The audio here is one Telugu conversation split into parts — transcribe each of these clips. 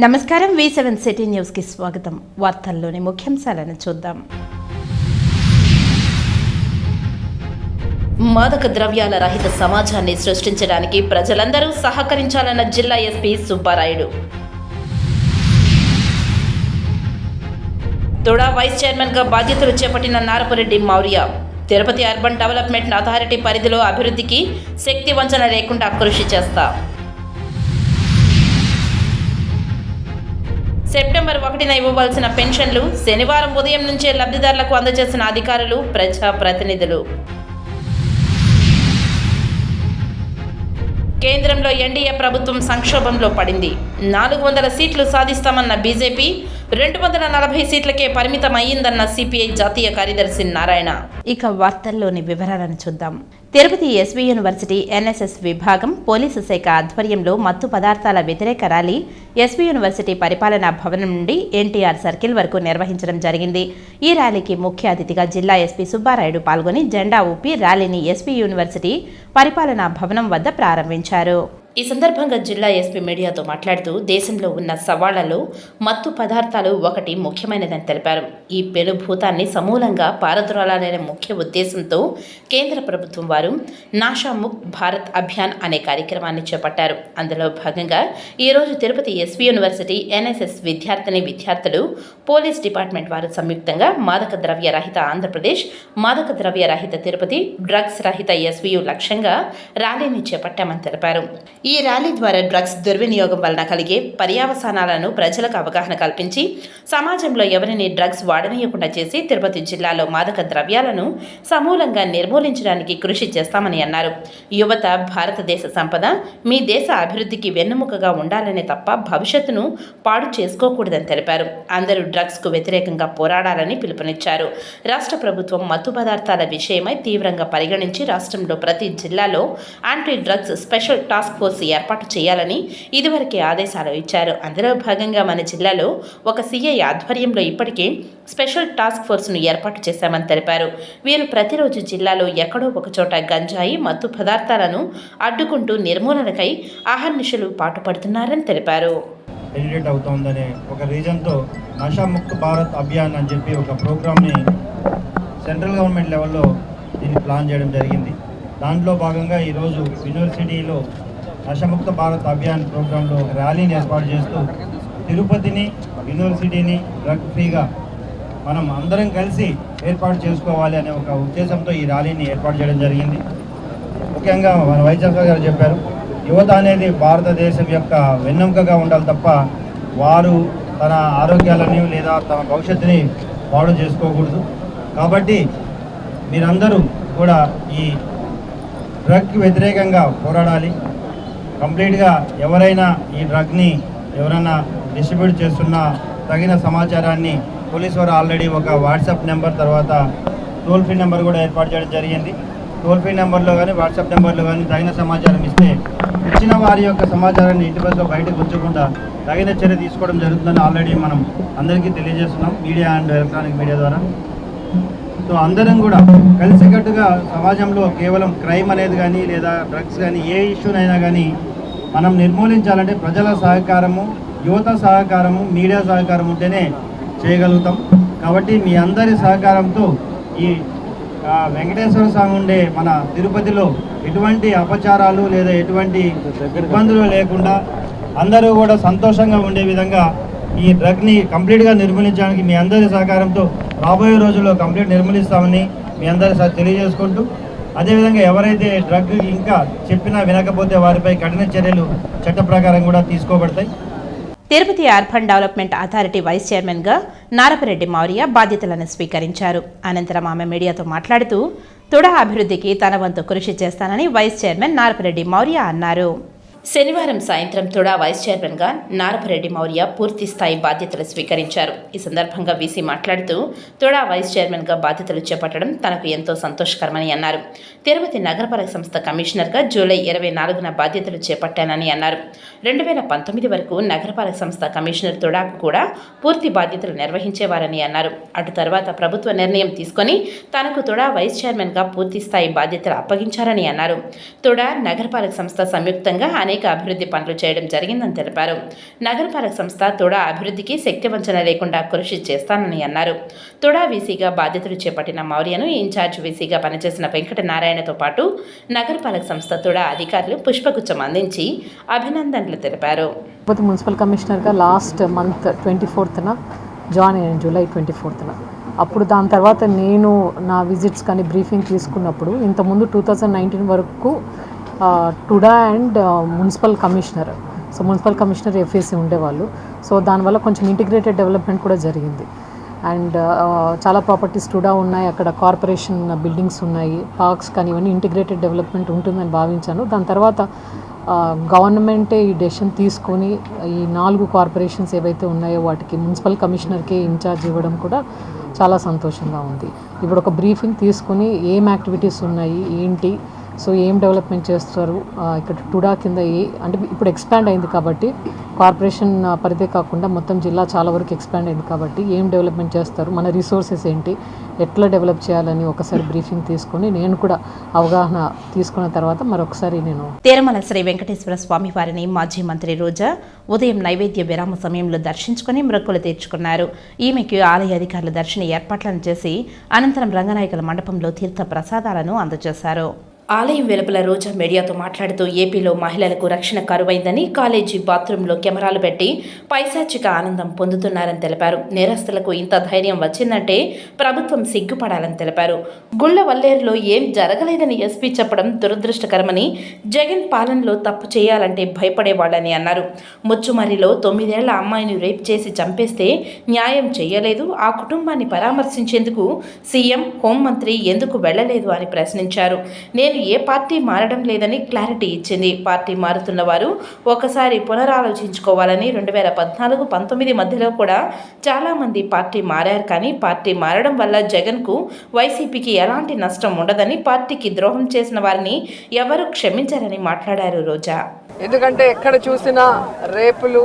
నమస్కారం V7 సిటీ న్యూస్ కి స్వాగతం. వార్తల్లోని ముఖ్యాంశాలను చూద్దాం. మాదక ద్రవ్యాల రహిత సమాజాన్ని సృష్టించడానికి ప్రజలందరూ సహకరించాలన్న జిల్లా ఎస్పీ సుబ్బారాయుడు. తోడా వైస్ చైర్మన్ గా బాధ్యతలు చేపట్టిన Narapureddy Maurya. Tirupati urban development authority పరిధిలో అభివృద్ధికి శక్తి వంచన లేకుండా కృషి చేస్తా. సెప్టెంబర్ 1న ఇవ్వవలసిన పెన్షన్లు శనివారం ఉదయం నుంచే లబ్ధిదారులకు అందజేసిన అధికారులు, ప్రజాప్రతినిధులు. కేంద్రంలో ఎన్డీఏ ప్రభుత్వం సంక్షోభంలో పడింది. 400 సీట్లు సాధిస్తామన్న బీజేపీ 240 సీట్లకే పరిమితం అయ్యిందన్న సిపిఐ జాతీయ కార్యదర్శి నారాయణ. ఇక వార్తల్లోని వివరాలను చూద్దాం. తిరుపతి ఎస్వి యూనివర్సిటీ ఎన్ఎస్ఎస్ విభాగం పోలీసు శాఖ ఆధ్వర్యంలో మత్తు పదార్థాల వ్యతిరేక ర్యాలీ ఎస్వి యూనివర్సిటీ పరిపాలనా భవనం నుండి ఎన్టీఆర్ సర్కిల్ వరకు నిర్వహించడం జరిగింది. ఈ ర్యాలీకి ముఖ్య అతిథిగా జిల్లా ఎస్పీ సుబ్బారాయుడు పాల్గొని జెండా ఊపి ర్యాలీని ఎస్వి యూనివర్సిటీ పరిపాలనా భవనం వద్ద ప్రారంభించారు. ఈ సందర్భంగా జిల్లా ఎస్పీ మీడియాతో మాట్లాడుతూ దేశంలో ఉన్న సవాళ్లలో మత్తు పదార్థాలు ఒకటి ముఖ్యమైనదని తెలిపారు. ఈ పెనుభూతాన్ని సమూలంగా పారద్రోలాలనే ముఖ్య ఉద్దేశంతో కేంద్ర ప్రభుత్వం వారు నాషాముక్త్ భారత్ అభియాన్ అనే కార్యక్రమాన్ని చేపట్టారు. అందులో భాగంగా ఈరోజు తిరుపతి ఎస్వి యూనివర్సిటీ ఎన్ఎస్ఎస్ విద్యార్థులు పోలీస్ డిపార్ట్మెంట్ వారు సంయుక్తంగా మాదక ద్రవ్య రహిత ఆంధ్రప్రదేశ్, మాదక ద్రవ్య రహిత తిరుపతి, డ్రగ్స్ రహిత ఎస్వియు లక్ష్యంగా ర్యాలీని చేపట్టామని తెలిపారు. ఈ ర్యాలీ ద్వారా డ్రగ్స్ దుర్వినియోగం వలన కలిగే పర్యవసానాలను ప్రజలకు అవగాహన కల్పించి సమాజంలో ఎవరిని డ్రగ్స్ వాడనీయకుండా చేసి తిరుపతి జిల్లాలో మాదక ద్రవ్యాలను సమూలంగా నిర్మూలించడానికి కృషి చేస్తామని అన్నారు. యువత భారతదేశ సంపద, మీ దేశ అభివృద్ధికి వెన్నెముకగా ఉండాలనే తప్ప భవిష్యత్తును పాడు చేసుకోకూడదని తెలిపారు. అందరూ డ్రగ్స్కు వ్యతిరేకంగా పోరాడాలని పిలుపునిచ్చారు. రాష్ట్ర ప్రభుత్వం మత్తు పదార్థాల విషయమై తీవ్రంగా పరిగణించి రాష్ట్రంలో ప్రతి జిల్లాలో anti drugs special task force ఏర్పాటు చేయాలని ఇదివరకే ఆదేశాలు ఇచ్చారు. అందులో భాగంగా మన జిల్లాలో ఒక సిఐ ఆధ్వర్యంలో ఇప్పటికే స్పెషల్ టాస్క్ ఫోర్స్ను ఏర్పాటు చేశామని తెలిపారు. వీరు ప్రతిరోజు జిల్లాలో ఎక్కడో ఒకచోట గంజాయి, మత్తు పదార్థాలను అడ్డుకుంటూ నిర్మూలనకై అహర్నిశలు పాటుపడుతున్నారని తెలిపారు. ఎలివేట్ అవుతోందనే ఒక రీజన్తో నషాముక్త్ భారత్ అభియాన్ అని చెప్పి ఒక ప్రోగ్రామ్ని సెంట్రల్ గవర్నమెంట్ లెవెల్లో దీన్ని ప్లాన్ చేయడం జరిగింది. దాంట్లో భాగంగా ఈరోజు యూనివర్సిటీలో నషాముక్త భారత్ అభియాన్ ప్రోగ్రాంలో ఒక ర్యాలీని ఏర్పాటు చేస్తూ తిరుపతిని, యూనివర్సిటీని డ్రగ్ ఫ్రీగా మనం అందరం కలిసి ఏర్పాటు చేసుకోవాలి అనే ఒక ఉద్దేశంతో ఈ ర్యాలీని ఏర్పాటు చేయడం జరిగింది. ముఖ్యంగా మన వైస్ ఛాన్సలర్ గారు చెప్పారు, యువత అనేది భారతదేశం యొక్క వెన్నెముకగా ఉండాలి తప్ప వారు తన ఆరోగ్యాలని లేదా తమ భవిష్యత్తుని పాడు చేసుకోకూడదు. కాబట్టి మీరందరూ కూడా ఈ డ్రగ్కి వ్యతిరేకంగా పోరాడాలి. కంప్లీట్గా ఎవరైనా ఈ డ్రగ్ని ఎవరైనా డిస్ట్రిబ్యూట్ చేస్తున్నా తగిన సమాచారాన్ని పోలీసు వారు ఆల్రెడీ ఒక వాట్సాప్ నెంబర్ తర్వాత టోల్ ఫ్రీ నెంబర్ కూడా ఏర్పాటు చేయడం జరిగింది. టోల్ ఫ్రీ నెంబర్లో కానీ వాట్సాప్ నెంబర్లో కానీ తగిన సమాచారం ఇస్తే ఇచ్చిన వారి యొక్క సమాచారాన్ని ఇంటి బస్సులో బయటకు ఉంచకుండా తగిన చర్య తీసుకోవడం జరుగుతుందని ఆల్రెడీ మనం అందరికీ తెలియజేస్తున్నాం మీడియా అండ్ ఎలక్ట్రానిక్ మీడియా ద్వారా. సో అందరం కూడా కలిసికట్టుగా సమాజంలో కేవలం క్రైమ్ అనేది కానీ లేదా డ్రగ్స్ కానీ ఏ ఇష్యూనైనా కానీ మనం నిర్మూలించాలంటే ప్రజల సహకారము, యువత సహకారము, మీడియా సహకారం ఉంటేనే చేయగలుగుతాం. కాబట్టి మీ అందరి సహకారంతో ఈ వెంకటేశ్వర స్వామి ఉండే మన తిరుపతిలో ఎటువంటి అపచారాలు లేదా ఎటువంటి ఇబ్బందులు లేకుండా అందరూ కూడా సంతోషంగా ఉండే విధంగా ఈ డ్రగ్ని కంప్లీట్గా నిర్మూలించడానికి మీ అందరి సహకారంతో రాబోయే రోజుల్లో కంప్లీట్ నిర్మూలిస్తామని మీ అందరి తెలియజేసుకుంటూ, అదేవిధంగా ఎవరైతే డ్రగ్ ఇంకా చెప్పినా వినకపోతే వారిపై కఠిన చర్యలు చట్ట ప్రకారం కూడా తీసుకోబడతాయి. Tirupati urban development authority vice చైర్మన్గా నారపురెడ్డి మౌర్య బాధ్యతలను స్వీకరించారు. అనంతరం ఆమె మీడియాతో మాట్లాడుతూ తుడా అభివృద్ధికి తన వంతు కృషి చేస్తానని వైస్ చైర్మన్ నారపురెడ్డి మౌర్య అన్నారు. శనివారం సాయంత్రం తుడా వైస్ చైర్మన్గా నారపురెడ్డి మౌర్య పూర్తి స్థాయి బాధ్యతలు స్వీకరించారు. ఈ సందర్భంగా వీసీ మాట్లాడుతూ తుడా వైస్ చైర్మన్గా బాధ్యతలు చేపట్టడం తనకు ఎంతో సంతోషకరమని అన్నారు. తిరుపతి నగరపాలక సంస్థ కమిషనర్గా జూలై 24న బాధ్యతలు చేపట్టానని అన్నారు. 2019 వరకు నగరపాలక సంస్థ కమిషనర్ తుడాకు కూడా పూర్తి బాధ్యతలు నిర్వహించేవారని అన్నారు. అటు తర్వాత ప్రభుత్వ నిర్ణయం తీసుకొని తనకు తుడా వైస్ చైర్మన్గా పూర్తి స్థాయి బాధ్యతలు అప్పగించారని అన్నారు. తుడా నగరపాలక సంస్థ సంయుక్తంగా అనేక అభివృద్ధి పనులు చేయడం జరిగిందని తెలిపారు. నగరపాలక సంస్థ తుడా అభివృద్ధికి శక్తివంచన లేకుండా కృషి చేస్తానని అన్నారు. తుడా వీసీగా బాధ్యతలు చేపట్టిన మౌర్యను ఇన్ఛార్జ్ వీసీగా పనిచేసిన వెంకటనారాయణతో పాటు నగరపాలక సంస్థ తుడా అధికారులు పుష్పగుచ్చం అందించి అభినందనలు తెలిపారు. మున్సిపల్ కమిషనర్గా లాస్ట్ మంత్ 24న జాయిన్ అయ్యాను, జూలై 24న. అప్పుడు దాని తర్వాత నేను నా విజిట్స్ కానీ బ్రీఫింగ్ తీసుకున్నప్పుడు ఇంతకుముందు 2019 వరకు TUDA and municipal commissioner, so municipal commissioner FAC ఉండేవాళ్ళు. సో దానివల్ల కొంచెం ఇంటిగ్రేటెడ్ డెవలప్మెంట్ కూడా జరిగింది. అండ్ చాలా ప్రాపర్టీస్ టుడా ఉన్నాయి, అక్కడ కార్పొరేషన్ బిల్డింగ్స్ ఉన్నాయి, పార్క్స్ కానీ ఇవన్నీ ఇంటిగ్రేటెడ్ డెవలప్మెంట్ ఉంటుందని భావించాను. దాని తర్వాత గవర్నమెంటే ఈ డెసిషన్ తీసుకొని ఈ 4 కార్పొరేషన్స్ ఏవైతే ఉన్నాయో వాటికి మున్సిపల్ కమిషనర్కే ఇన్ఛార్జ్ ఇవ్వడం కూడా చాలా సంతోషంగా ఉంది. ఇప్పుడు ఒక బ్రీఫింగ్ తీసుకుని ఏం యాక్టివిటీస్ ఉన్నాయి ఏంటి, సో ఏం డెవలప్మెంట్ చేస్తారు, ఇక్కడ టుడా కింద అంటే ఇప్పుడు ఎక్స్పాండ్ అయింది కాబట్టి కార్పొరేషన్ పరిధే కాకుండా మొత్తం జిల్లా చాలా వరకు ఎక్స్పాండ్ అయింది కాబట్టి ఏం డెవలప్మెంట్ చేస్తారు, మన రిసోర్సెస్ ఏంటి, ఎట్లా డెవలప్ చేయాలని ఒకసారి బ్రీఫింగ్ తీసుకొని నేను కూడా అవగాహన తీసుకున్న తర్వాత మరొకసారి నేను తిరుమల శ్రీ వెంకటేశ్వర స్వామి వారిని మాజీ మంత్రి రోజా ఉదయం నైవేద్య విరామ సమయంలో దర్శించుకుని మొక్కులు తీర్చుకున్నారు. ఈమెకు ఆలయ అధికారులు దర్శన ఏర్పాట్లను చేసి అనంతరం రంగనాయకుల మండపంలో తీర్థ ప్రసాదాలను అందజేశారు. ఆలయం వెలుపల రోజా మీడియాతో మాట్లాడుతూ ఏపీలో మహిళలకు రక్షణ కరువైందని, కాలేజీ బాత్రూంలో కెమెరాలు పెట్టి పైశాచిక ఆనందం పొందుతున్నారని తెలిపారు. నేరస్తులకు ఇంత ధైర్యం వచ్చిందంటే ప్రభుత్వం సిగ్గుపడాలని తెలిపారు. గుళ్లవల్లేరులో ఏం జరగలేదని ఎస్పీ చెప్పడం దురదృష్టకరమని, జగన్ పాలనలో తప్పు చేయాలంటే భయపడేవాళ్ళని అన్నారు. ముచ్చుమర్రిలో 9 ఏళ్ల అమ్మాయిని రేప్ చేసి చంపేస్తే న్యాయం చేయలేదు, ఆ కుటుంబాన్ని పరామర్శించేందుకు సీఎం, హోంమంత్రి ఎందుకు వెళ్లలేదు అని ప్రశ్నించారు. నేను ఏ పార్టీ మారడం లేదని క్లారిటీ ఇచ్చింది. పార్టీ మారుతున్న వారు ఒకసారి పునరాలోచించుకోవాలని. 2014-19 మధ్యలో కూడా చాలామంది పార్టీ మారారు, కానీ పార్టీ మారడం వల్ల జగన్కు, వైసీపీకి ఎలాంటి నష్టం ఉండదని, పార్టీకి ద్రోహం చేసిన వారిని ఎవరు క్షమించారని మాట్లాడారు రోజా. ఎందుకంటే ఎక్కడ చూసినా రేపులు,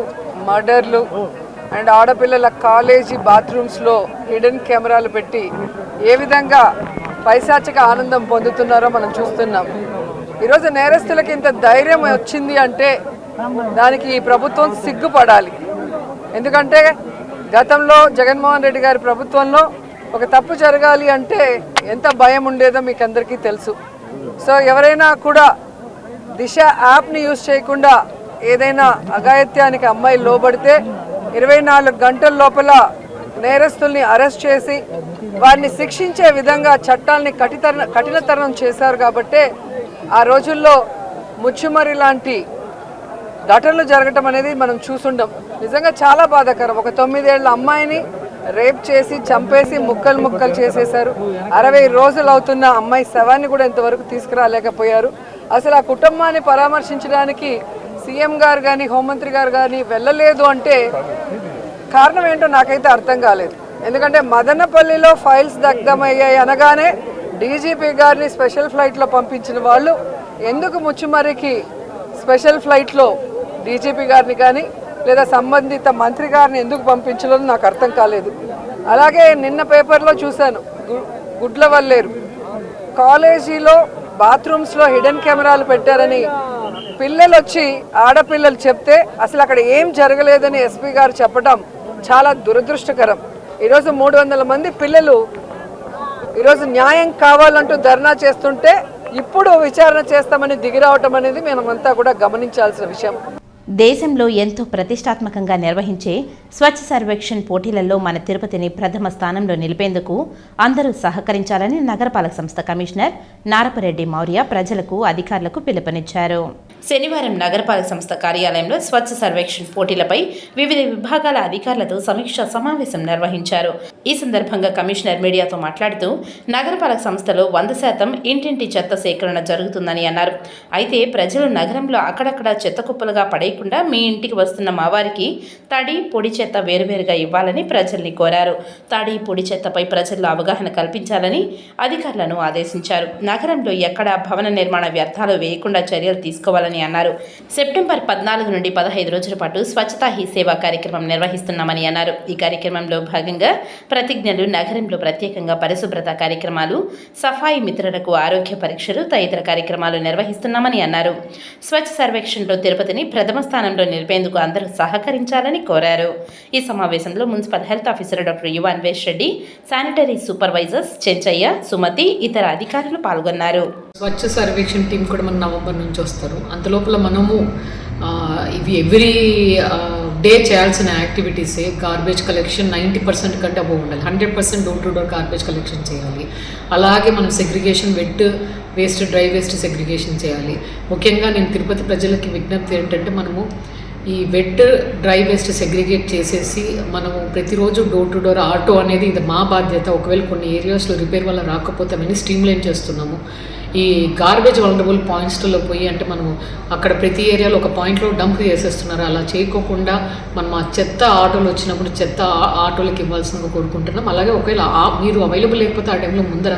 మర్డర్లు అండ్ ఆడపిల్లల కాలేజీ బాత్రూమ్స్లో హిడెన్ కెమెరాలు పెట్టి ఏ విధంగా పైశాచిక ఆనందం పొందుతున్నారో మనం చూస్తున్నాం. ఈరోజు నేరస్తులకి ఇంత ధైర్యం వచ్చింది అంటే దానికి ఈ ప్రభుత్వం సిగ్గుపడాలి. ఎందుకంటే గతంలో జగన్మోహన్ రెడ్డి గారి ప్రభుత్వంలో ఒక తప్పు జరగాలి అంటే ఎంత భయం ఉండేదో మీకు అందరికీ తెలుసు. సో ఎవరైనా కూడా దిశ యాప్ని యూజ్ చేయకుండా ఏదైనా అఘాయిత్యానికి అమ్మాయి లోబడితే 24 గంటల లోపల నేరస్తుల్ని అరెస్ట్ చేసి వారిని శిక్షించే విధంగా చట్టాలని కఠినతరం చేశారు. కాబట్టి ఆ రోజుల్లో ముచ్చుమర్రి లాంటి ఘటనలు జరగటం అనేది మనం చూసుండం. నిజంగా చాలా బాధాకరం. ఒక 9 ఏళ్ల అమ్మాయిని రేప్ చేసి చంపేసి ముక్కలు చేసేశారు. 60 రోజులు అవుతున్న అమ్మాయి శవాన్ని కూడా ఇంతవరకు తీసుకురాలేకపోయారు. అసలు ఆ కుటుంబాన్ని పరామర్శించడానికి సీఎం గారు కానీ హోంమంత్రి గారు కానీ వెళ్ళలేదు అంటే కారణం ఏంటో నాకైతే అర్థం కాలేదు. ఎందుకంటే మదనపల్లిలో ఫైల్స్ దగ్ధమయ్యాయి అనగానే డీజీపీ గారిని స్పెషల్ ఫ్లైట్లో పంపించిన వాళ్ళు ఎందుకు ముచ్చుమర్రికి స్పెషల్ ఫ్లైట్లో డీజీపీ గారిని కానీ లేదా సంబంధిత మంత్రి గారిని ఎందుకు పంపించలేదో నాకు అర్థం కాలేదు. అలాగే నిన్న పేపర్లో చూశాను, గుడ్లవల్లేరు కాలేజీలో బాత్రూమ్స్లో హిడెన్ కెమెరాలు పెట్టారని పిల్లలు వచ్చి ఆడపిల్లలు చెప్తే అసలు అక్కడ ఏం జరగలేదని ఎస్పీ గారు చెప్పడం చాలా దురదృష్టకరం. ఈరోజు 300 మంది పిల్లలు ఈరోజు న్యాయం కావాలంటూ ధర్నా చేస్తుంటే ఇప్పుడు విచారణ చేస్తామని దిగిరావటం అనేది మనమంతా కూడా గమనించాల్సిన విషయం. దేశంలో ఎంతో ప్రతిష్టాత్మకంగా నిర్వహించే స్వచ్ఛ సర్వేక్షణ్ పోటీలలో మన తిరుపతిని ప్రథమ స్థానంలో నిలిపేందుకు అందరూ సహకరించాలని నగరపాలక సంస్థ కమిషనర్ నారపరెడ్డి మౌర్య ప్రజలకు, అధికారులకు పిలుపునిచ్చారు. శనివారం నగరపాలక సంస్థ కార్యాలయంలో స్వచ్ఛ సర్వేక్షణ్ పోటీలపై వివిధ విభాగాల అధికారులతో సమీక్షా సమావేశం నిర్వహించారు. ఈ సందర్భంగా కమిషనర్ మీడియాతో మాట్లాడుతూ నగరపాలక సంస్థలో 100% ఇంటింటి చెత్త సేకరణ జరుగుతుందని అన్నారు. అయితే ప్రజలు నగరంలో అక్కడక్కడ చెత్త కుప్పలుగా పడేయకుండా మీ ఇంటికి వస్తున్న మా వారికి తడి, పొడి చెత్త వేరువేరుగా ఇవ్వాలని ప్రజల్ని కోరారు. తడి, పొడి చెత్తపై ప్రజల్లో అవగాహన కల్పించాలని అధికారులను ఆదేశించారు. నగరంలో ఎక్కడా భవన నిర్మాణ వ్యర్థాలు వేయకుండా చర్యలు తీసుకోవాలని అన్నారు. సెప్టెంబర్ 14 నుండి 15 రోజుల పాటు స్వచ్ఛతా హీ సేవా కార్యక్రమం నిర్వహిస్తున్నామని అన్నారు. ఈ కార్యక్రమంలో భాగంగా ప్రతిజ్ఞలు, నగరంలో ప్రత్యేకంగా పరిశుభ్రత కార్యక్రమాలు, సఫాయి మిత్రులకు ఆరోగ్య పరీక్షలు తదితర కార్యక్రమాలు నిర్వహిస్తున్నామని అన్నారు. స్వచ్ఛ సర్వేక్షణలో తిరుపతిని ప్రథమ స్థానంలో నిలిపేందుకు అందరూ సహకరించాలని కోరారు. ఈ సమావేశంలో మున్సిపల్ హెల్త్ ఆఫీసర్ డాక్టర్ యువ అన్వేష్ రెడ్డి, శానిటరీ సూపర్వైజర్స్ చెంచయ్య, సుమతి, ఇతర అధికారులు పాల్గొన్నారు. స్వచ్ఛ సర్వేక్షణ టీం కూడా మన నవంబర్ నుంచి వస్తారు. అంతలోపల మనము ఇవి ఎవ్రీ డే చేయాల్సిన యాక్టివిటీసే. గార్బేజ్ కలెక్షన్ 90% కంటే అబోవ్ ఉండాలి. 100% door to door garbage collection చేయాలి. అలాగే మనం segregation, wet waste, dry waste segregation చేయాలి. ముఖ్యంగా నేను తిరుపతి ప్రజలకి విజ్ఞప్తి ఏంటంటే, మనము ఈ వెట్, డ్రై వేస్ట్ సెగ్రిగేట్ చేసేసి మనము ప్రతిరోజు డోర్ టు డోర్ ఆటో అనేది ఇది మా బాధ్యత. ఒకవేళ కొన్ని ఏరియాస్లో రిపేర్ వల్ల రాకపోతే అవన్నీ స్ట్రీమ్లైన్ చేస్తున్నాము. ఈ గార్బేజ్ వల్నరబుల్ పాయింట్స్లో పోయి అంటే మనము అక్కడ ప్రతి ఏరియాలో ఒక పాయింట్లో డంప్ చేసేస్తున్నారు. అలా చేయకోకుండా మనం ఆ చెత్త ఆటోలు వచ్చినప్పుడు చెత్త ఆటోలకు ఇవ్వాల్సిందిగా కోరుకుంటున్నాం. అలాగే ఒకవేళ మీరు అవైలబుల్ లేకపోతే ఆ టైంలో ముందర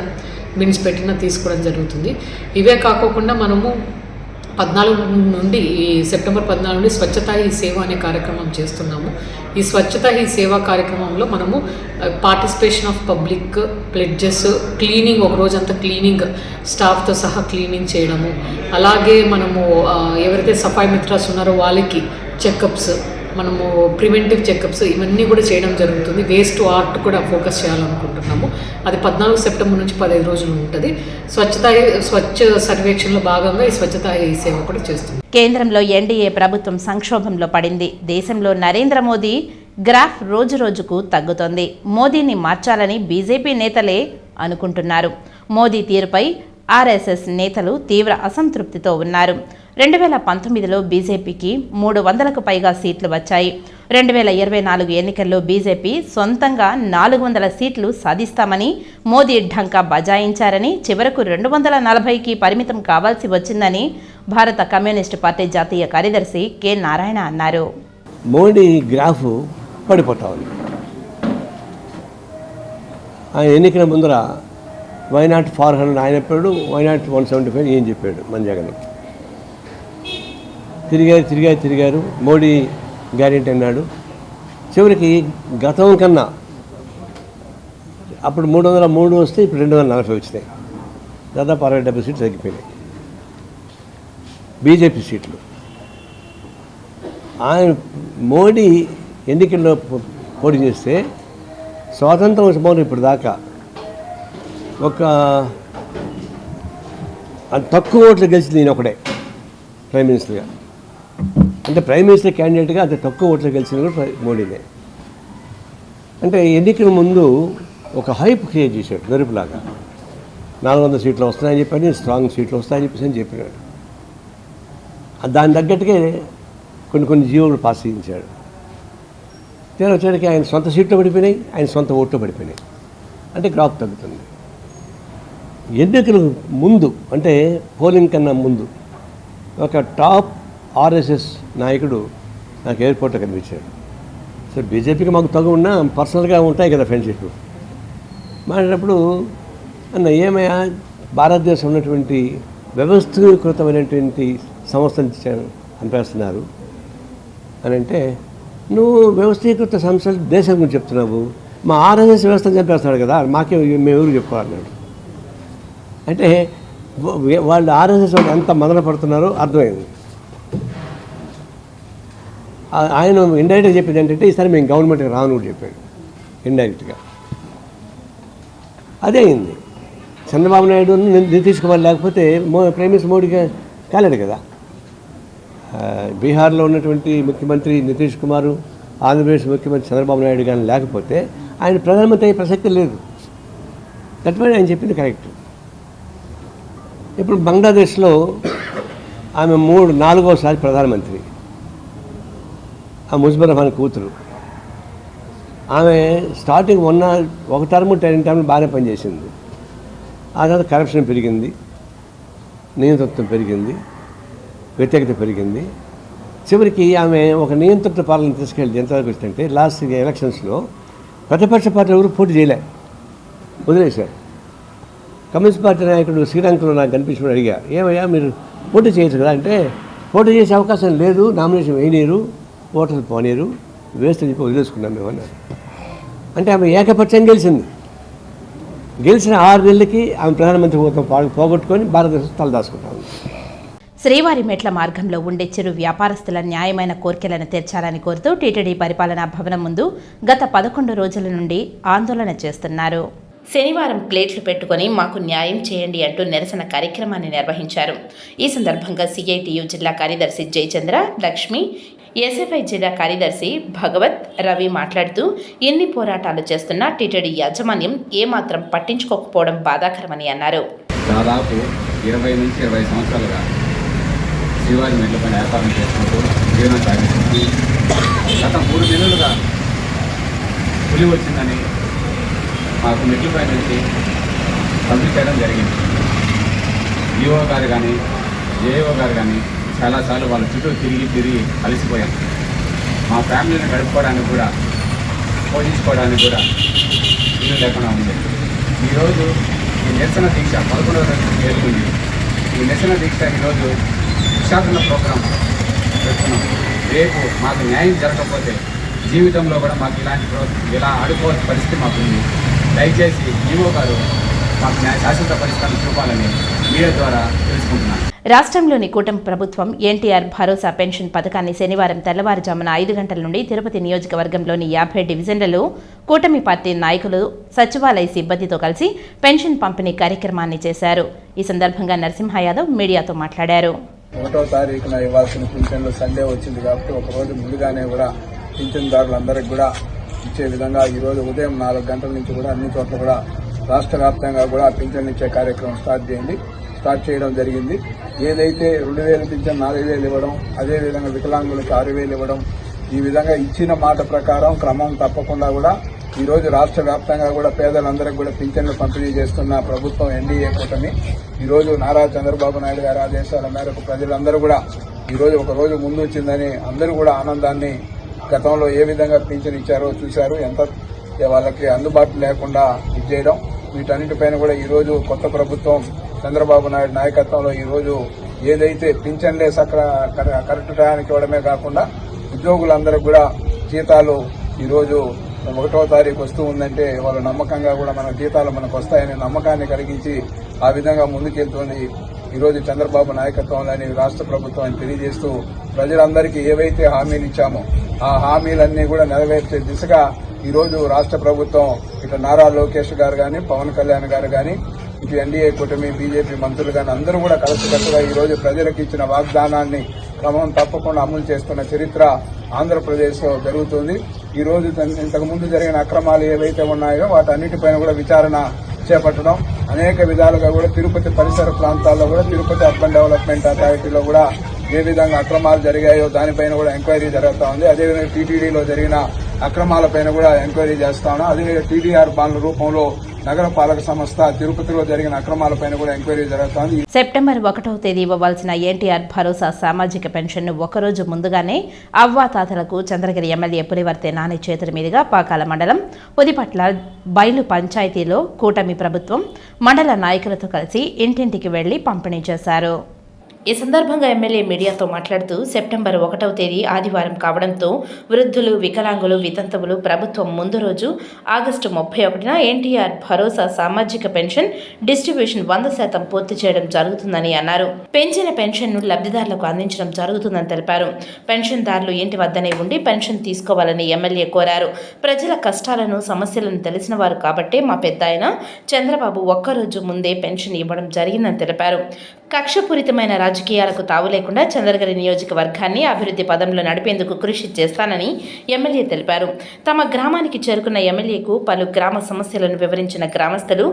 బిన్స్ పెట్టినా తీసుకోవడం జరుగుతుంది. ఇవే కాకోకుండా మనము 14 నుండి సెప్టెంబర్ 14 నుండి స్వచ్ఛతా హీ సేవ అనే కార్యక్రమం చేస్తున్నాము. ఈ స్వచ్ఛతా హీ సేవ కార్యక్రమంలో మనము participation of public, pledges, cleaning, ఒక రోజంతా క్లీనింగ్ స్టాఫ్తో సహా క్లీనింగ్ చేయడము, అలాగే మనము ఎవరైతే సఫాయి మిత్రాస్ ఉన్నారో వాళ్ళకి చెకప్స్, మనము ప్రివెంటివ్ చెకప్స్ ఇవన్నీ కూడా చేయడం జరుగుతుంది. వేస్ట్ ఆర్ట్ కూడా ఫోకస్ చేయాలనుకుంటున్నాము. అది 14 సెప్టెంబర్ నుంచి 15 రోజులు ఉంటుంది. స్వచ్ఛ సర్వేక్షణలో భాగంగా ఈ స్వచ్ఛతా హీ సేవ కూడా చేస్తుంది. కేంద్రంలో ఎన్డీఏ ప్రభుత్వం సంక్షోభంలో పడింది. దేశంలో నరేంద్ర మోదీ గ్రాఫ్ రోజురోజుకు తగ్గుతోంది. మోదీని మార్చాలని బీజేపీ నేతలే అనుకుంటున్నారు. మోదీ తీరుపై ఆర్ఎస్ఎస్ నేతలు తీవ్ర అసంతృప్తితో ఉన్నారు. 2019లో బీజేపీకి 300కు పైగా సీట్లు వచ్చాయి. 2024 ఎన్నికల్లో బీజేపీ సొంతంగా 400 సీట్లు సాధిస్తామని మోదీ ఢంకా బజాయించారని, చివరకు 240కి పరిమితం కావాల్సి వచ్చిందని భారత కమ్యూనిస్టు పార్టీ జాతీయ కార్యదర్శి కె నారాయణ అన్నారు. మోడీ గ్రాఫ్ పడిపోతా ఉంది. ఆయన ఎన్నికల ముందర వైనాట్ 400 ఆయన చెప్పాడు, వైనాట్ 175 ఏం చెప్పాడు మన జగన్. తిరిగారు. మోడీ గ్యారెంటీ అన్నాడు. చివరికి గతం కన్నా అప్పుడు 303 వస్తే ఇప్పుడు 240 వచ్చినాయి. దాదాపు 60-70 సీట్లు తగ్గిపోయినాయి బీజేపీ సీట్లు. ఆయన మోడీ ఎన్నికల్లో పోటీ చేస్తే స్వాతంత్రం వచ్చిన ఇప్పుడు దాకా ఒక తక్కువ ఓట్లు గెలిచింది నేను ఒకడే ప్రైమ్ మినిస్టర్గా. అంటే ప్రైమ్ మినిస్టర్ క్యాండిడేట్గా అంత తక్కువ ఓట్లు గెలిచింది కూడా మోడీనే. అంటే ఎన్నికల ముందు ఒక హైప్ క్రియేట్ చేశాడు మెరుపులాగా. 400 సీట్లు వస్తాయని చెప్పని, స్ట్రాంగ్ సీట్లు వస్తాయని చెప్పినాడు. దాని తగ్గట్టుగా కొన్ని జీవోలు పాస్ చేయించాడు. తీరా వచ్చేటికి ఆయన సొంత సీట్లు పడిపోయినాయి, ఆయన సొంత ఓట్లు పడిపోయినాయి. అంటే గ్రాఫ్ తగ్గుతుంది. ఎన్నికలకు ముందు అంటే పోలింగ్ కన్నా ముందు ఒక టాప్ ఆర్ఎస్ఎస్ నాయకుడు నాకు ఎయిర్పోర్ట్లో కనిపించాడు. సో బీజేపీకి మాకు తగు ఉన్నా పర్సనల్గా ఉంటాయి కదా ఫ్రెండ్షిప్. మాట్లాడినప్పుడు అన్న ఏమయ్యా భారతదేశం ఉన్నటువంటి వ్యవస్థీకృతమైనటువంటి సంస్థలు చంపేస్తున్నారు అని అంటే, నువ్వు వ్యవస్థీకృత సంస్థలు దేశం గురించి చెప్తున్నావు, మా ఆర్ఎస్ఎస్ వ్యవస్థను చంపేస్తాడు కదా, మేము ఎవరు చెప్పుకోవాలన్నాడు. అంటే వాళ్ళు ఆర్ఎస్ఎస్ వాళ్ళు ఎంత మదన పడుతున్నారో అర్థమైంది. ఆయన ఇండైరెక్ట్గా చెప్పింది ఏంటంటే, ఈసారి మేము గవర్నమెంట్కి రాను కూడా చెప్పాడు ఇండైరెక్ట్గా. అదే అయింది. చంద్రబాబు నాయుడు నితీష్ కుమార్ లేకపోతే ప్రైమ్ మినిస్టర్ మోడీగా కాలేడు కదా. బీహార్లో ఉన్నటువంటి ముఖ్యమంత్రి నితీష్ కుమారు, ఆంధ్రప్రదేశ్ ముఖ్యమంత్రి చంద్రబాబు నాయుడు కానీ లేకపోతే ఆయన ప్రధానమంత్రి అయ్యే ప్రసక్తి లేదు. దట్వే ఆయన చెప్పింది కరెక్ట్. ఇప్పుడు బంగ్లాదేశ్లో ఆమె 4వసారి ప్రధానమంత్రి, ఆ ముజిబుర్ రహమాన్ కూతురు. ఆమె స్టార్టింగ్ ఒక టర్మ్ 10 టర్మ్ బాగానే పనిచేసింది. ఆ తర్వాత కరప్షన్ పెరిగింది, నియంతృత్వం పెరిగింది, వ్యతిరేకత పెరిగింది. చివరికి ఆమె ఒక నియంత్రిత పాలన తీసుకెళ్ళి ఎంతవరకు వచ్చిందంటే, లాస్ట్ ఎలక్షన్స్లో ప్రతిపక్ష పార్టీ ఎవరు పోటీ చేయలే, వదిలేశారు. కమ్యూనిస్ట్ పార్టీ నాయకుడు శ్రీలంకలో నాకు కనిపించినప్పుడు అడిగా, ఏమయ్యా మీరు పోటీ చేయొచ్చు కదా అంటే, పోటీ చేసే అవకాశం లేదు, నామినేషన్ వేయనీరు, ఓటర్లు పోనీరు, వేస్ట్ చెప్పి వదిలేసుకున్నాం మేము అన్నారు. అంటే ఆమె ఏకపక్షంగా గెలిచింది. గెలిచిన 6 నెలలకి ఆమె ప్రధానమంత్రి హోదా పోగొట్టుకొని భారతదేశం తలదాచుకుంటా ఉంది. శ్రీవారి మెట్ల మార్గంలో ఉండే చిరు వ్యాపారస్తుల న్యాయమైన కోర్కెలను తీర్చాలని కోరుతూ టీటీడీ పరిపాలనా భవనం ముందు గత 11 రోజుల నుండి ఆందోళన చేస్తున్నారు. శనివారం ప్లేట్లు పెట్టుకొని మాకు న్యాయం చేయండి అంటూ నిరసన కార్యక్రమాన్ని నిర్వహించారు. ఈ సందర్భంగా సిఐటియు జిల్లా కార్యదర్శి జయచంద్ర, లక్ష్మి, ఎస్ఎఫ్ఐ జిల్లా కార్యదర్శి భగవత్, రవి మాట్లాడుతూ ఎన్ని పోరాటాలు చేస్తున్నా టీటీడీ యాజమాన్యం ఏమాత్రం పట్టించుకోకపోవడం బాధాకరమని అన్నారు. దాదాపు 20 నుంచి 20 సంవత్సరాలుగా శ్రీవారి మెట్లపైన వ్యాపారం చేసుకుంటూ జీవనం సాగిస్తుంది. గత 3 నెలలుగా పులి వచ్చిందని మాకు మెట్లపై నుంచి పంపించడం జరిగింది. ఈఓ గారు కానీ ఏఓ గారు కానీ చాలాసార్లు వాళ్ళ చుట్టూ తిరిగి అలసిపోయాం. మా ఫ్యామిలీని గడుపుకోవడానికి కూడా పోషించుకోవడానికి కూడా ఇల్లు లేకుండా ఉంది. ఈరోజు ఈ నిరసన దీక్ష 11వ రోజు చేరుకుంది. ఈ నిరసన దీక్ష ఈరోజు విశాఖలో ప్రోగ్రాం పెడుతున్నాం. రేపు మాకు న్యాయం జరగకపోతే జీవితంలో కూడా మాకు ఇలా ఆడుకోవాల్సిన పరిస్థితి మాకుంది. దయచేసి ఈఓ గారు మాకు శాశ్వత పరిష్కారం చూపాలని మీడియా ద్వారా తెలుసుకుంటున్నాను. రాష్ట్రంలోని కూటమి ప్రభుత్వం ఎన్టీఆర్ భరోసా పెన్షన్ పథకాన్ని శనివారం తెల్లవారుజామున 5 గంటల నుండి తిరుపతి నియోజకవర్గంలోని 50 డివిజన్లలో కూటమి పార్టీ నాయకులు సచివాలయ సిబ్బందితో కలిసి పెన్షన్ పంపిణీ కార్యక్రమాన్ని చేశారు. ఈ సందర్భంగా నరసింహ యాదవ్ మీడియాతో మాట్లాడారు. 1వ తారీఖున ఇవ్వాల్సిన పింఛన్లు సండే వచ్చింది కాబట్టి ఒక రోజు ముందుగానే కూడా పింఛన్దారులందరికీ కూడా ఇచ్చే విధంగా ఈరోజు ఉదయం 4 గంటల నుంచి కూడా అన్ని చోట్ల కూడా రాష్ట్ర వ్యాప్తంగా కూడా పింఛన్లు ఇచ్చే కార్యక్రమం స్టార్ట్ చేయడం జరిగింది. ఏదైతే 2,000 పింఛన్ 4,000 ఇవ్వడం, అదేవిధంగా వికలాంగులకు 6,000 ఇవ్వడం, ఈ విధంగా ఇచ్చిన మాట ప్రకారం క్రమం తప్పకుండా కూడా ఈరోజు రాష్ట్ర వ్యాప్తంగా కూడా పేదలందరికీ కూడా పింఛన్లు పంపిణీ చేస్తున్న ప్రభుత్వం ఎన్డీఏ కూటమి. ఈరోజు నారా చంద్రబాబు నాయుడు గారి ఆదేశాల మేరకు ప్రజలందరూ కూడా ఈరోజు ఒక రోజు ముందు వచ్చిందని అందరూ కూడా ఆనందాన్ని, గతంలో ఏ విధంగా పింఛన్ ఇచ్చారో చూశారు, ఎంత వాళ్ళకి అందుబాటు లేకుండా ఇచ్చేయడం, వీటన్నిటిపైన కూడా ఈరోజు కొత్త ప్రభుత్వం చంద్రబాబు నాయుడు నాయకత్వంలో ఈరోజు ఏదైతే పింఛన్లే కరెక్ట్ టయానికి ఇవ్వడమే కాకుండా ఉద్యోగులందరూ కూడా జీతాలు ఈరోజు 1వ తారీఖు వస్తూ ఉందంటే వాళ్ళు నమ్మకంగా కూడా మన జీతాలు మనకు వస్తాయనే నమ్మకాన్ని కలిగించి ఆ విధంగా ముందుకెళ్తుంది ఈరోజు చంద్రబాబు నాయకత్వంలోని రాష్ట్ర ప్రభుత్వం అని తెలియజేస్తూ ప్రజలందరికీ ఏవైతే హామీలు ఇచ్చామో ఆ హామీలన్నీ కూడా నెరవేర్చే దిశగా ఈరోజు రాష్ట్ర ప్రభుత్వం ఇటు నారా లోకేష్ గారు కానీ, పవన్ కళ్యాణ్ గారు కానీ, ఇటు ఎన్డీఏ కూటమి, బీజేపీ మంత్రులు కానీ అందరూ కూడా కలిసికట్టుగా ఈరోజు ప్రజలకు ఇచ్చిన వాగ్దానాన్ని క్రమం తప్పకుండా అమలు చేస్తున్న చరిత్ర ఆంధ్రప్రదేశ్లో జరుగుతుంది. ఈరోజు ఇంతకుముందు జరిగిన అక్రమాలు ఏవైతే ఉన్నాయో వాటన్నిటిపైన కూడా విచారణ చేపట్టడం, అనేక విధాలుగా కూడా తిరుపతి పరిసర ప్రాంతాల్లో కూడా తిరుపతి అర్బన్ డెవలప్మెంట్ అథారిటీలో కూడా ఏ విధంగా అక్రమాలు జరిగాయో దానిపైన కూడా ఎంక్వైరీ జరుగుతూ ఉంది. అదేవిధంగా టీటీడీలో జరిగిన అక్రమాలపైన కూడా ఎంక్వైరీ చేస్తా ఉన్నాం. అదేవిధంగా టీడీఆర్ బాండ్ల రూపంలో నగరపాలక సంస్థ తిరుపతిలో జరిగిన అక్రమాలపైన కూడా ఎంక్వైరీ జరుగుతోంది. సెప్టెంబర్ 1వ తేదీ ఇవ్వవలసిన ఎన్టీఆర్ భరోసా సామాజిక పెన్షన్ను ఒకరోజు ముందుగానే అవ్వాతాతలకు చంద్రగిరి ఎమ్మెల్యే పులివర్తె నాని చేతుల మీదుగా పాకాల మండలం పుదిపట్ల బైలు పంచాయతీలో కూటమి ప్రభుత్వం మండల నాయకులతో కలిసి ఇంటింటికి వెళ్లి పంపిణీ చేశారు. ఈ సందర్భంగా ఎమ్మెల్యే మీడియాతో మాట్లాడుతూ సెప్టెంబర్ 1వ తేదీ ఆదివారం కావడంతో వృద్ధులు, వికలాంగులు, వితంతువులు ప్రభుత్వం ముందు రోజు ఆగస్టు 31న ఎన్టీఆర్ భరోసా సామాజిక పెన్షన్ డిస్ట్రిబ్యూషన్ 100% పూర్తి చేయడం జరుగుతుందని అన్నారు. పెంచిన పెన్షన్ను లబ్ధిదారులకు అందించడం జరుగుతుందని తెలిపారు. పెన్షన్దారులు ఇంటి వద్దనే ఉండి పెన్షన్ తీసుకోవాలని ఎమ్మెల్యే కోరారు. ప్రజల కష్టాలను, సమస్యలను తెలిసిన వారు కాబట్టే మా పెద్దాయన చంద్రబాబు ఒక్కరోజు ముందే పెన్షన్ ఇవ్వడం జరిగిందని తెలిపారు. కక్షపూరితమైన రాజకీయాలకు తావు లేకుండా చంద్రగిరి నియోజకవర్గాన్ని అభివృద్ధి పదంలో నడిపేందుకు కృషి చేస్తానని ఎమ్మెల్యే తెలిపారు. తమ గ్రామానికి చేరుకున్న ఎమ్మెల్యేకు పలు గ్రామ సమస్యలను వివరించిన గ్రామస్తులు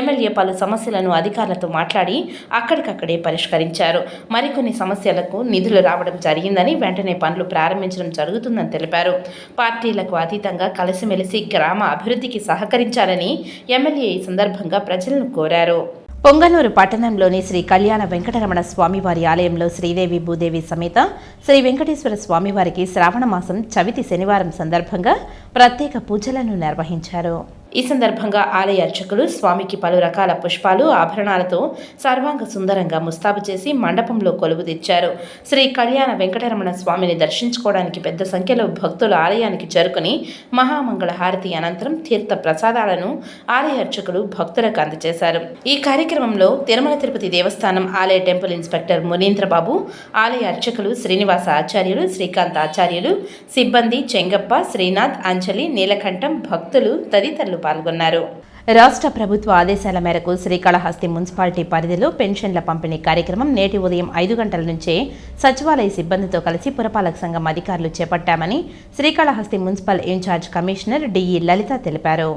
ఎమ్మెల్యే పలు సమస్యలను అధికారులతో మాట్లాడి అక్కడికక్కడే పరిష్కరించారు. మరికొన్ని సమస్యలకు నిధులు రావడం జరిగిందని, వెంటనే పనులు ప్రారంభించడం జరుగుతుందని తెలిపారు. పార్టీలకు అతీతంగా కలిసిమెలిసి గ్రామ అభివృద్ధికి సహకరించాలని ఎమ్మెల్యే ఈ సందర్భంగా ప్రజలను కోరారు. పొంగనూరు పట్టణంలోని శ్రీ కళ్యాణ వెంకటరమణ స్వామివారి ఆలయంలో శ్రీదేవి భూదేవి సమేత శ్రీ వెంకటేశ్వర స్వామివారికి శ్రావణ మాసం చవితి శనివారం సందర్భంగా ప్రత్యేక పూజలను నిర్వహించారు. ఈ సందర్భంగా ఆలయ అర్చకులు స్వామికి పలు రకాల పుష్పాలు ఆభరణాలతో సర్వాంగ సుందరంగా ముస్తాబు చేసి మండపంలో కొలువు తెచ్చారు. శ్రీ కళ్యాణ వెంకటరమణ స్వామిని దర్శించుకోవడానికి పెద్ద సంఖ్యలో భక్తులు ఆలయానికి చేరుకుని మహామంగళ హారతి అనంతరం తీర్థ ప్రసాదాలను ఆలయ అర్చకులు భక్తులకు అందజేశారు. ఈ కార్యక్రమంలో తిరుమల తిరుపతి దేవస్థానం ఆలయ టెంపుల్ ఇన్స్పెక్టర్ మునీంద్రబాబు, ఆలయ అర్చకులు శ్రీనివాస ఆచార్యులు, శ్రీకాంత్ ఆచార్యులు, సిబ్బంది చెంగప్ప, శ్రీనాథ్, అంజలి, నీలకంఠం, భక్తులు తదితరులు పాల్గొన్నారు. రాష్ట్ర ప్రభుత్వ ఆదేశాల మేరకు శ్రీకాళహస్తి మున్సిపాలిటీ పరిధిలో పెన్షన్ల పంపిణీ కార్యక్రమం నేటి ఉదయం 5 గంటల నుంచే సచివాలయ సిబ్బందితో కలిసి పురపాలక సంఘం అధికారులు చేపట్టామని Srikalahasti municipal incharge commissioner DE Lalitha తెలిపారు.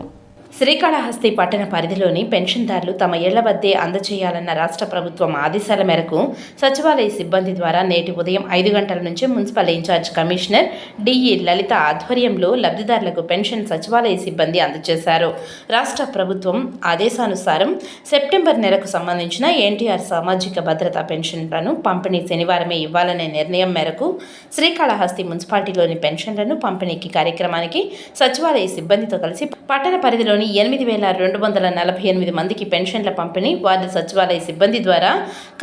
శ్రీకాళహస్తి పట్టణ పరిధిలోని పెన్షన్దారులు తమ ఇళ్ల వద్దే అందజేయాలన్న రాష్ట్ర ప్రభుత్వం ఆదేశాల మేరకు సచివాలయ సిబ్బంది ద్వారా నేటి ఉదయం 5 గంటల నుంచి మున్సిపల్ ఇన్ఛార్జ్ కమిషనర్ డిఈ లలిత ఆధ్వర్యంలో లబ్ధిదారులకు పెన్షన్ సచివాలయ సిబ్బంది అందజేశారు. రాష్ట్ర ప్రభుత్వం ఆదేశానుసారం సెప్టెంబర్ నెలకు సంబంధించిన ఎన్టీఆర్ సామాజిక భద్రతా పెన్షన్లను పంపిణీ శనివారమే ఇవ్వాలనే నిర్ణయం మేరకు శ్రీకాళహస్తి మున్సిపాలిటీలోని పెన్షన్లను పంపిణీకి కార్యక్రమానికి సచివాలయ సిబ్బందితో కలిసి పట్టణ పరిధిలోని 8,248 మందికి పెన్షన్ల పంపిణీ వార్డు సచివాలయ సిబ్బంది ద్వారా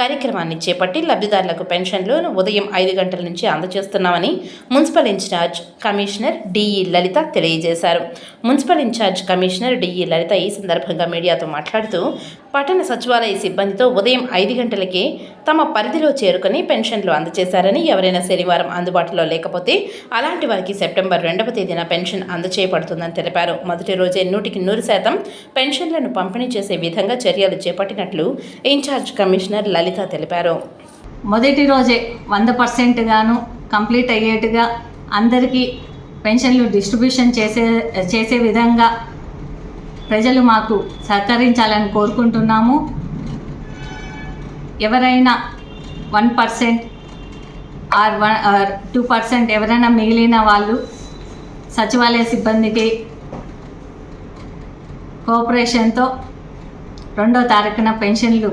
కార్యక్రమాన్ని చేపట్టి లబ్ధిదారులకు పెన్షన్లను ఉదయం 5 గంటల నుంచి అందజేస్తున్నామని మున్సిపల్ ఇన్ఛార్జ్ కమిషనర్ డిఈ లలిత తెలియజేశారు. మున్సిపల్ ఇన్ఛార్జ్ కమిషనర్ డిఈ లలిత ఈ సందర్భంగా మీడియాతో మాట్లాడుతూ పట్టణ సచివాలయ సిబ్బందితో ఉదయం 5 గంటలకే తమ పరిధిలో చేరుకుని పెన్షన్లు అందజేశారని, ఎవరైనా శనివారం అందుబాటులో లేకపోతే అలాంటి వారికి సెప్టెంబర్ 2వ తేదీన పెన్షన్ అందజేయబడుతుందని తెలిపారు. మొదటి రోజే 100% పెన్షన్లను పంపిణీ చేసే విధంగా చర్యలు చేపట్టినట్లు ఇన్ఛార్జ్ కమిషనర్ లలిత తెలిపారు. మొదటి రోజే 100% గాను కంప్లీట్ అయ్యేట్టుగా అందరికీ పెన్షన్లు డిస్ట్రిబ్యూషన్ చేసే విధంగా ప్రజలు మాకు సహకరించాలని కోరుకుంటున్నాము. ఎవరైనా 1% ఆర్ 2% ఎవరైనా మిగిలిన వాళ్ళు సచివాలయ సిబ్బందికి కోఆపరేషన్తో 2వ తారీఖున పెన్షన్లు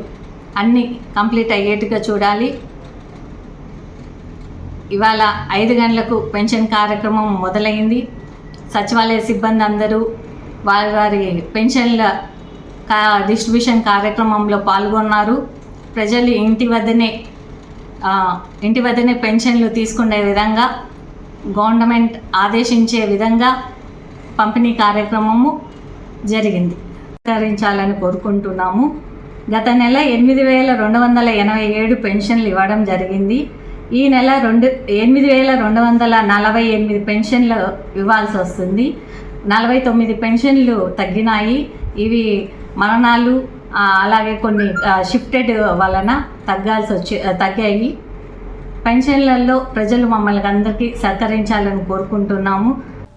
అన్నీ కంప్లీట్ అయ్యేట్టుగా చూడాలి. ఇవాళ 5 గంటలకు పెన్షన్ కార్యక్రమం మొదలైంది. సచివాలయ సిబ్బంది అందరూ వారి పెన్షన్ల డిస్ట్రిబ్యూషన్ కార్యక్రమంలో పాల్గొన్నారు. ప్రజలు ఇంటి వద్దనే పెన్షన్లు తీసుకునే విధంగా గవర్నమెంట్ ఆదేశించే విధంగా పంపిణీ కార్యక్రమము జరిగింది. సహకరించాలని కోరుకుంటున్నాము. గత నెల 8,287 పెన్షన్లు ఇవ్వడం జరిగింది. ఈ నెల 8,248 పెన్షన్లు ఇవ్వాల్సి వస్తుంది. 49 పెన్షన్లు తగ్గినాయి. ఇవి మరణాలు అలాగే కొన్ని షిఫ్టెడ్ వలన తగ్గాయి. పెన్షన్లలో ప్రజలు మమ్మల్ని అందరికీ సహకరించాలని కోరుకుంటున్నాము.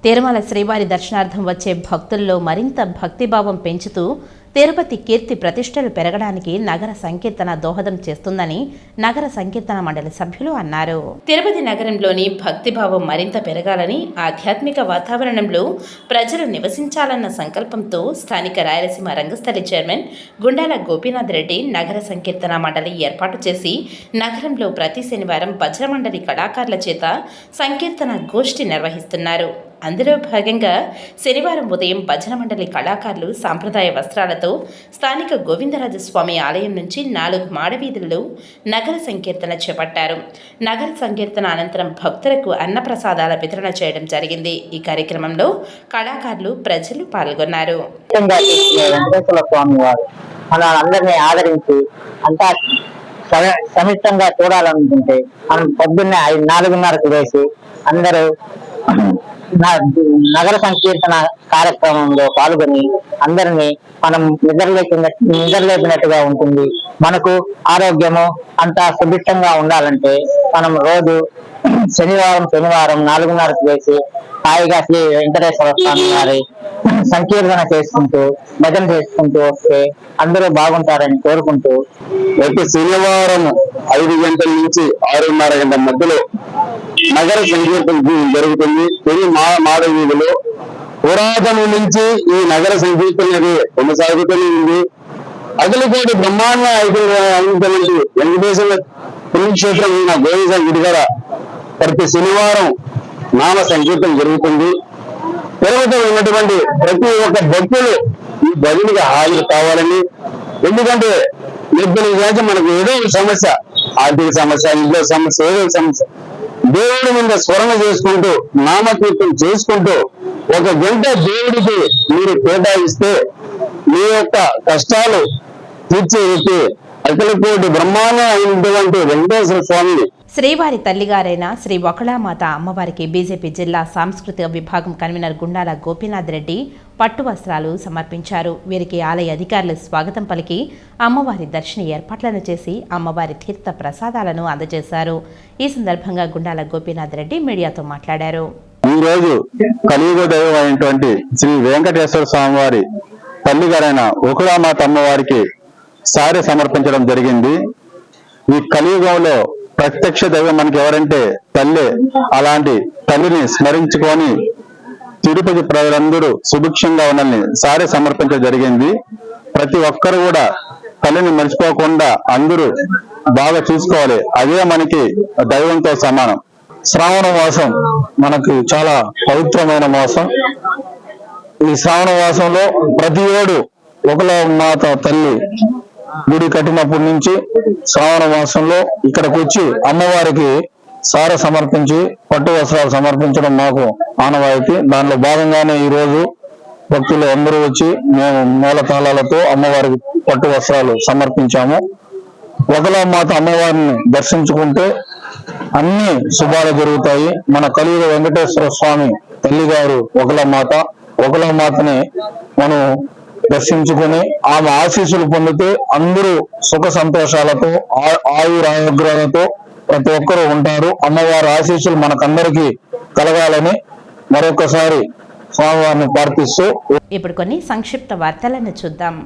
తిరుమల శ్రీవారి దర్శనార్థం వచ్చే భక్తుల్లో మరింత భక్తిభావం పెంచుతూ తిరుపతి కీర్తి ప్రతిష్టలు పెరగడానికి నగర సంకీర్తన దోహదం చేస్తుందని నగర సంకీర్తన మండలి సభ్యులు అన్నారు. తిరుపతి నగరంలోని భక్తిభావం మరింత పెరగాలని, ఆధ్యాత్మిక వాతావరణంలో ప్రజలు నివసించాలన్న సంకల్పంతో స్థానిక రాయలసీమ రంగస్థలి చైర్మన్ గుండాల గోపీనాథ్ రెడ్డి నగర సంకీర్తన మండలి ఏర్పాటు చేసి నగరంలో ప్రతి శనివారం భజన మండలి కళాకారుల చేత సంకీర్తన గోష్ఠి నిర్వహిస్తున్నారు. అందులో భాగంగా శనివారం ఉదయం భజన మండలి కళాకారులు సాంప్రదాయ వస్త్రాలతో స్థానిక గోవిందరాజస్వామి ఆలయం నుంచి 4 మాడవీధుల్లో నగర సంకీర్తన చేపట్టారు. నగర సంకీర్తన అనంతరం భక్తులకు అన్నప్రసాదాల వితరణ చేయడం జరిగింది. ఈ కార్యక్రమంలో కళాకారులు, ప్రజలు పాల్గొన్నారు. అందరినీ ఆదరించి అంతా సమిష్టంగా చూడాలనుకుంటే మనం పొద్దున్నే 4:30కు వేసి అందరూ నగర సంకీర్తన కార్యక్రమంలో పాల్గొని అందరినీ మనం నిద్రలేపినట్టుగా ఉంటుంది. మనకు ఆరోగ్యము అంతా సుభిక్షంగా ఉండాలంటే మనం రోజు శనివారం 4:30కు వేసి హాయిగా శ్రీ వెంకటేశ్వర స్వామి వారి సంకీర్తన చేసుకుంటూ భజన చేసుకుంటూ వస్తే అందరూ బాగుంటారని కోరుకుంటూ ప్రతి శనివారం 5 గంటల నుంచి 6:30 గంటల మధ్యలో నగర సంకీర్తన జరుగుతుంది. తొలి మాడవీధిలో పురాతనం నుంచి ఈ నగర సంకీర్తన కొనసాగుతూనే ఉంది. అగలికోటి బ్రహ్మాండ అయినటువంటి వెంకటేశ్వర పుణ్యక్షేత్రం ఉన్న గోవింద గుడి గారు ప్రతి శనివారం నామ సంకీర్తన జరుగుతుంది. తిరుపతిలో ఉన్నటువంటి ప్రతి ఒక్క భక్తులు ఈ భజనకి హాజరు కావాలని, ఎందుకంటే నిర్భయ మనకు ఏదో సమస్య, ఆర్థిక సమస్య, ఇంట్లో సమస్య, ఏదో సమస్య, దేవుడి మీద స్మరణ చేసుకుంటూ నామకీర్తన చేసుకుంటూ 1 గంట దేవుడికి మీరు కేటాయిస్తే మీ యొక్క కష్టాలు తీర్చే వ్యక్తి అఖిలకోటి బ్రహ్మాండం అయినటువంటి వెంకటేశ్వర స్వామిని. శ్రీవారి తల్లిగారైన శ్రీ వకుళామాత అమ్మవారికి బీజేపీ జిల్లా సాంస్కృతిక విభాగం కన్వీనర్ గుండాల గోపీనాథ్ రెడ్డి పట్టు వస్త్రాలు సమర్పించారు. వీరికి ఆలయ అధికారులు స్వాగతం పలికి అమ్మవారి దర్శన ఏర్పాట్లను చేసి అమ్మవారి తీర్థ ప్రసాదాలను అందజేశారు. ఈ సందర్భంగా గుండాల గోపీనాథ్ రెడ్డి మీడియాతో మాట్లాడారు. ఈ రోజు కలియుగ దైవం అయినటువంటి శ్రీ వెంకటేశ్వర స్వామి వారి తల్లిగారైన వకుళామాత అమ్మవారికి సారె సమర్పించడం జరిగింది. ఈ కలియుగంలో ప్రత్యక్ష దైవం మనకి ఎవరంటే తల్లి. అలాంటి తల్లిని స్మరించుకొని తిరుపతి ప్రజలందరూ సుభిక్షంగా ఉండాలని సారె సమర్పించడం జరిగింది. ప్రతి ఒక్కరు కూడా తల్లిని మర్చిపోకుండా అందరూ బాగా చూసుకోవాలి. అదే మనకి దైవంతో సమానం. శ్రావణ మాసం మనకు చాలా పవిత్రమైన మాసం. ఈ శ్రావణ మాసంలో ప్రతి ఏడు వకుళామాత తల్లి గుడి కట్టినప్పటి నుంచి శ్రావణ మాసంలో ఇక్కడికి వచ్చి అమ్మవారికి సార సమర్పించి పట్టు వస్త్రాలు సమర్పించడం మాకు ఆనవాయితీ. దానిలో భాగంగానే ఈ రోజు భక్తులు అందరూ వచ్చి మేము మేళతాళాలతో అమ్మవారికి పట్టు వస్త్రాలు సమర్పించాము. వకుళామాత అమ్మవారిని దర్శించుకుంటే అన్ని శుభాలు జరుగుతాయి. మన కలియుగ వెంకటేశ్వర స్వామి తల్లిగారు వకుళామాతని మనం దర్శించుకుని ఆమె ఆశీస్సులు పొందితే అందరూ సుఖ సంతోషాలతో ఆయురారోగ్యాలతో ప్రతి ఒక్కరూ ఉంటారు. అమ్మవారి ఆశీస్సులు మనకందరికీ కలగాలని మరొకసారి స్వామివారిని ప్రార్థిస్తూ ఇప్పుడు కొన్ని సంక్షిప్త వార్తలను చూద్దాం.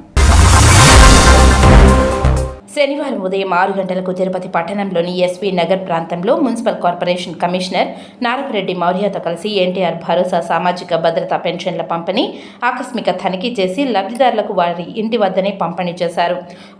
శనివారం ఉదయం 6 గంటలకు తిరుపతి పట్టణంలోని ఎస్వి నగర్ ప్రాంతంలో మున్సిపల్ కార్పొరేషన్ కమిషనర్ నారపరెడ్డి మౌర్యతో కలిసి ఎన్టీఆర్ భరోసా సామాజిక భద్రతా పెన్షన్ల పంపిణీ ఆకస్మిక తనిఖీ చేసి లబ్ధిదారులకు వారి ఇంటి వద్దనే పంపిణీ చేశారు.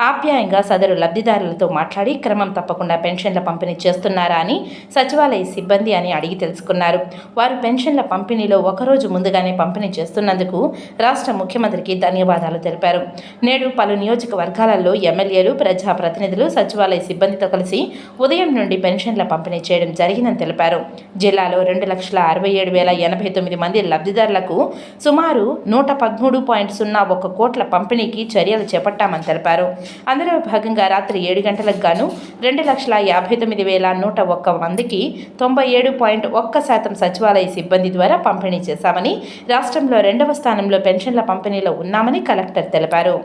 ఆప్యాయంగా సదరు లబ్ధిదారులతో మాట్లాడి క్రమం తప్పకుండా పెన్షన్ల పంపిణీ చేస్తున్నారా అని సచివాలయ సిబ్బంది అని అడిగి తెలుసుకున్నారు. వారు పెన్షన్ల పంపిణీలో ఒకరోజు ముందుగానే పంపిణీ చేస్తున్నందుకు రాష్ట్ర ముఖ్యమంత్రికి ధన్యవాదాలు తెలిపారు. నేడు పలు నియోజకవర్గాలలో ఎమ్మెల్యేలు ప్రజాప్రతినిధులు సచివాలయ సిబ్బందితో కలిసి ఉదయం నుండి పెన్షన్ల పంపిణీ చేయడం జరిగిందని తెలిపారు. జిల్లాలో 2,67,089 మంది లబ్ధిదారులకు సుమారు 113.01 కోట్ల పంపిణీకి చర్యలు చేపట్టామని తెలిపారు. అందులో భాగంగా రాత్రి 7 గంటలకు గాను 2,59,101 మందికి 97.1% సచివాలయ సిబ్బంది ద్వారా పంపిణీ చేశామని, రాష్ట్రంలో 2వ స్థానంలో పెన్షన్ల పంపిణీలో ఉన్నామని కలెక్టర్ తెలిపారు.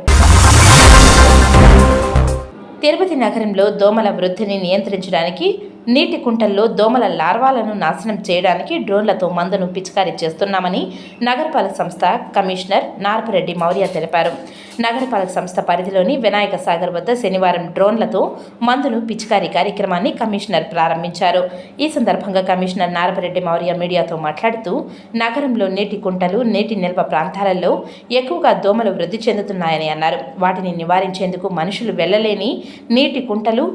తిరుపతి నగరంలో దోమల వృద్ధిని నియంత్రించడానికి నీటి కుంటల్లో దోమల లార్వాలను నాశనం చేయడానికి డ్రోన్లతో మందును పిచికారీ చేస్తున్నామని నగరపాలక సంస్థ కమిషనర్ నారపరెడ్డి మౌర్య తెలిపారు. నగరపాలక సంస్థ పరిధిలోని వినాయక సాగర్ వద్ద శనివారం డ్రోన్లతో మందును పిచికారీ కార్యక్రమాన్ని కమిషనర్ ప్రారంభించారు. ఈ సందర్భంగా కమిషనర్ నారపరెడ్డి మౌర్య మీడియాతో మాట్లాడుతూ నగరంలో నీటి కుంటలు, నీటి నిల్వ ప్రాంతాలలో ఎక్కువగా దోమలు వృద్ధి చెందుతున్నాయని అన్నారు. వాటిని నివారించేందుకు మనుషులు వెళ్లలేని నీటి కుంటలు,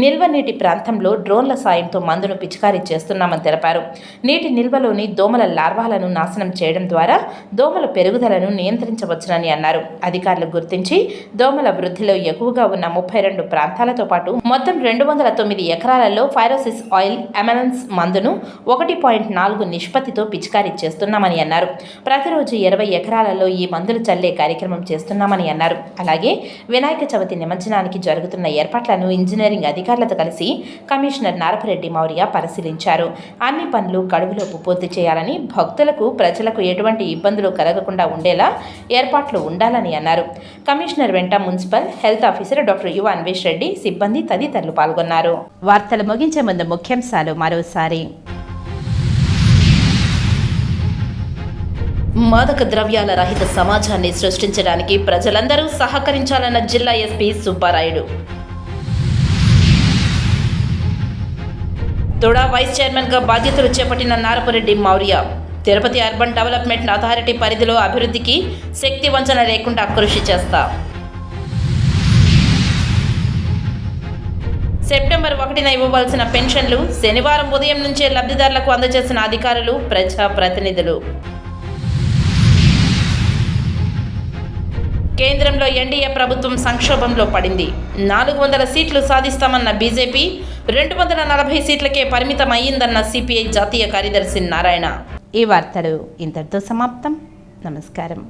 నిల్వ నీటి ప్రాంతంలో డ్రోన్ల సాయంతో మందును పిచికారీ చేస్తున్నామని తెలిపారు. నీటి నిల్వలోని దోమల లార్వాలను నాశనం చేయడం ద్వారా దోమల పెరుగుదలను నియంత్రించవచ్చునని అన్నారు. అధికారులు గుర్తించి దోమల వృద్ధిలో ఎక్కువగా ఉన్న 32 ప్రాంతాలతో పాటు మొత్తం 209 ఎకరాలలో ఫైరోసిస్ ఆయిల్ ఎమలన్స్ మందును 1.4 నిష్పత్తితో పిచికారీ చేస్తున్నామని అన్నారు. ప్రతిరోజు 20 ఎకరాలలో ఈ మందులు చల్లే కార్యక్రమం చేస్తున్నామని అన్నారు. అలాగే వినాయక చవితి నిమజ్జనానికి జరుగుతున్న ఏర్పాట్లను ఇంజనీరింగ్ అధికారులతో కలిసి కమిషనర్ నారపరెడ్డి మౌర్య పరిశీలించారు. అన్ని పనులు గడువులోపు పూర్తి చేయాలని, భక్తులకు, ప్రజలకు ఎటువంటి ఇబ్బందులు కలగకుండా ఉండేలా ఏర్పాట్లు ఉండాలని అన్నారు. కమిషనర్ వెంట మున్సిపల్ హెల్త్ ఆఫీసర్ డాక్టర్ యువ అన్వేష్ రెడ్డి, సిబ్బంది తదితరులు పాల్గొన్నారు. వార్తలు ముగించే ముందు ముఖ్యాంశాలు మరోసారి. మాదక ద్రవ్యాల రహిత సమాజాన్ని సృష్టించడానికి ప్రజలందరూ సహకరించాలన్న జిల్లా ఎస్పీ సుబ్బారాయుడు. తొడా వైస్ చైర్మన్గా బాధ్యతలు చేపట్టిన Narapa Reddy Maurya. Tirupati urban development authority పరిధిలో అభివృద్ధికి శక్తి వంచన లేకుండా కృషి చేస్తా. సెప్టెంబర్ 1న ఇవ్వవలసిన పెన్షన్లు శనివారం ఉదయం నుంచే లబ్ధిదారులకు అందజేసిన అధికారులు, ప్రజాప్రతినిధులు. కేంద్రంలో ఎన్డీఏ ప్రభుత్వం సంక్షోభంలో పడింది. 400 సీట్లు సాధిస్తామన్న బీజేపీ 240 సీట్లకే పరిమితం అయ్యిందన్న సిపిఐ జాతీయ కార్యదర్శి నారాయణ. ఈ వార్తలు ఇంతటితో సమాప్తం. నమస్కారం.